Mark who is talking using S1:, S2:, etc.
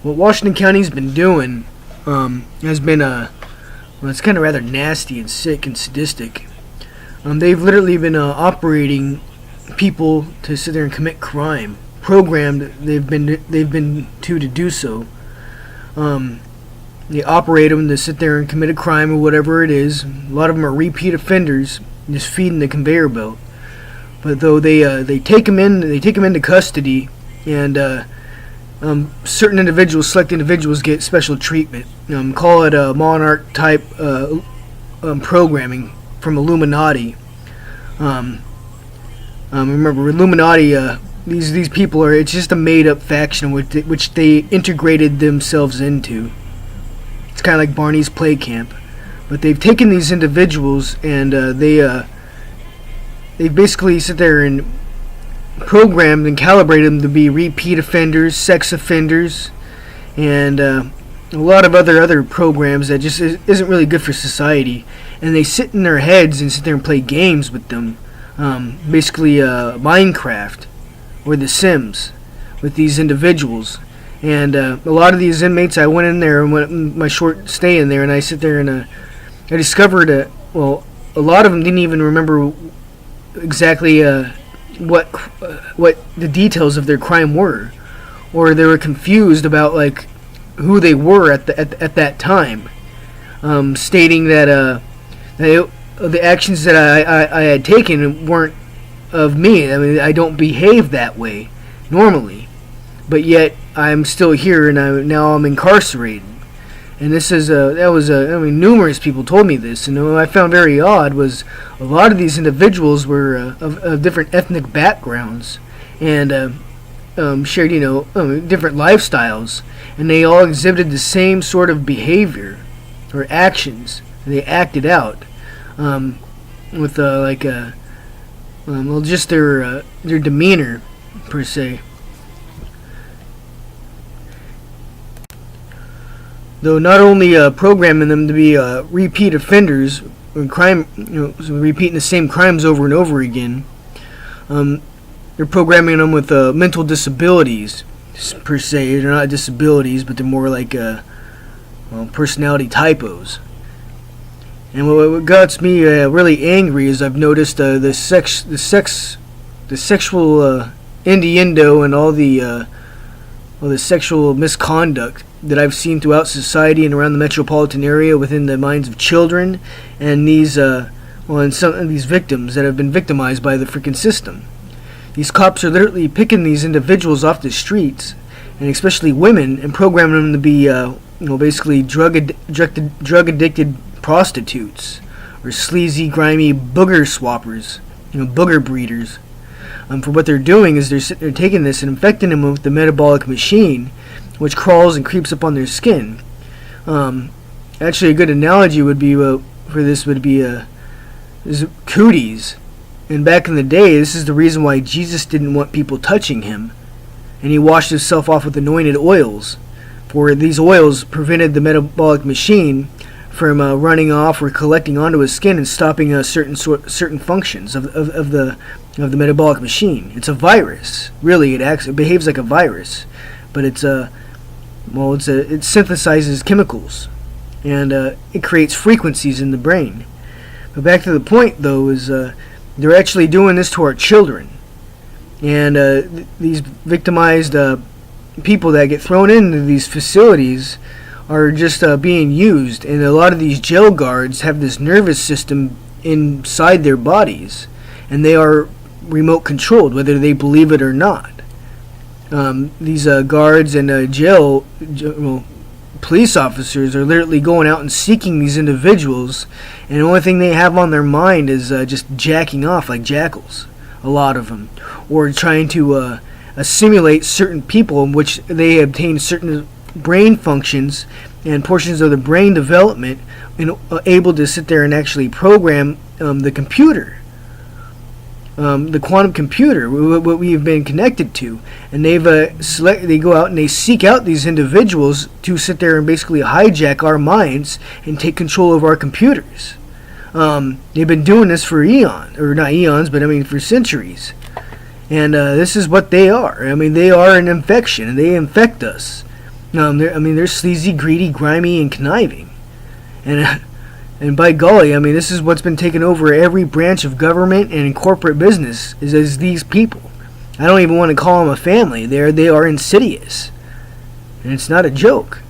S1: what Washington County's been doing has been well, it's kind of rather nasty and sick and sadistic. They've literally been operating people to sit there and commit crime. Programmed, they've been to do so. They operate them to sit there and commit a crime or whatever it is. A lot of them are repeat offenders, just feeding the conveyor belt. But though they take them into custody, and certain individuals, select individuals, get special treatment. Call it a monarch type programming from Illuminati. Remember, Illuminati. These people are. It's just a made-up faction which they integrated themselves into. It's kind of like Barney's Play Camp, but they've taken these individuals and they basically sit there and programmed and calibrated them to be repeat offenders, sex offenders, and a lot of other programs that just isn't really good for society. And they sit in their heads and sit there and play games with them, basically Minecraft or The Sims with these individuals. And a lot of these inmates, I went in there and went my short stay in there, and I sit there and I discovered a lot of them didn't even remember exactly what the details of their crime were, or they were confused about like who they were at that time, stating that the actions that I had taken weren't of me. I mean, I don't behave that way normally, but yet I'm still here, and now I'm incarcerated. And this is numerous people told me this, and what I found very odd was a lot of these individuals were of different ethnic backgrounds and shared different lifestyles, and they all exhibited the same sort of behavior or actions. They acted out with just their demeanor per se. Though not only programming them to be repeat offenders or repeating the same crimes over and over again, they're programming them with mental disabilities per se. They're not disabilities, but they're more like personality typos. And what got me really angry is I've noticed the sexual innuendo and all the sexual misconduct that I've seen throughout society and around the metropolitan area within the minds of children and and some of these victims that have been victimized by the freaking system. These cops are literally picking these individuals off the streets, and especially women, and programming them to be basically drug addicted prostitutes or sleazy, grimy booger swappers, booger breeders. For what they're doing is they're taking this and infecting them with the metabolic machine, which crawls and creeps up on their skin. Actually, a good analogy would be for this would be cooties. And back in the day, this is the reason why Jesus didn't want people touching him, and he washed himself off with anointed oils, for these oils prevented the metabolic machine from running off or collecting onto his skin and stopping certain functions of the metabolic machine. It's a virus, really. It behaves like a virus, but it synthesizes chemicals, and it creates frequencies in the brain. But back to the point, though, is they're actually doing this to our children, and these victimized people that get thrown into these facilities are just being used, and a lot of these jail guards have this nervous system inside their bodies, and they are remote controlled, whether they believe it or not. These guards and police officers are literally going out and seeking these individuals, and the only thing they have on their mind is just jacking off like jackals, a lot of them, or trying to assimilate certain people in which they obtain certain brain functions and portions of the brain development, and able to sit there and actually program the computer, the quantum computer, what we've been connected to. And they go out and they seek out these individuals to sit there and basically hijack our minds and take control of our computers. They've been doing this for for centuries. And this is what they are. I mean, they are an infection, and they infect us. I mean, they're sleazy, greedy, grimy, and conniving. And and by golly, I mean, this is what's been taking over every branch of government and corporate business is these people. I don't even want to call them a family. They are insidious, and it's not a joke.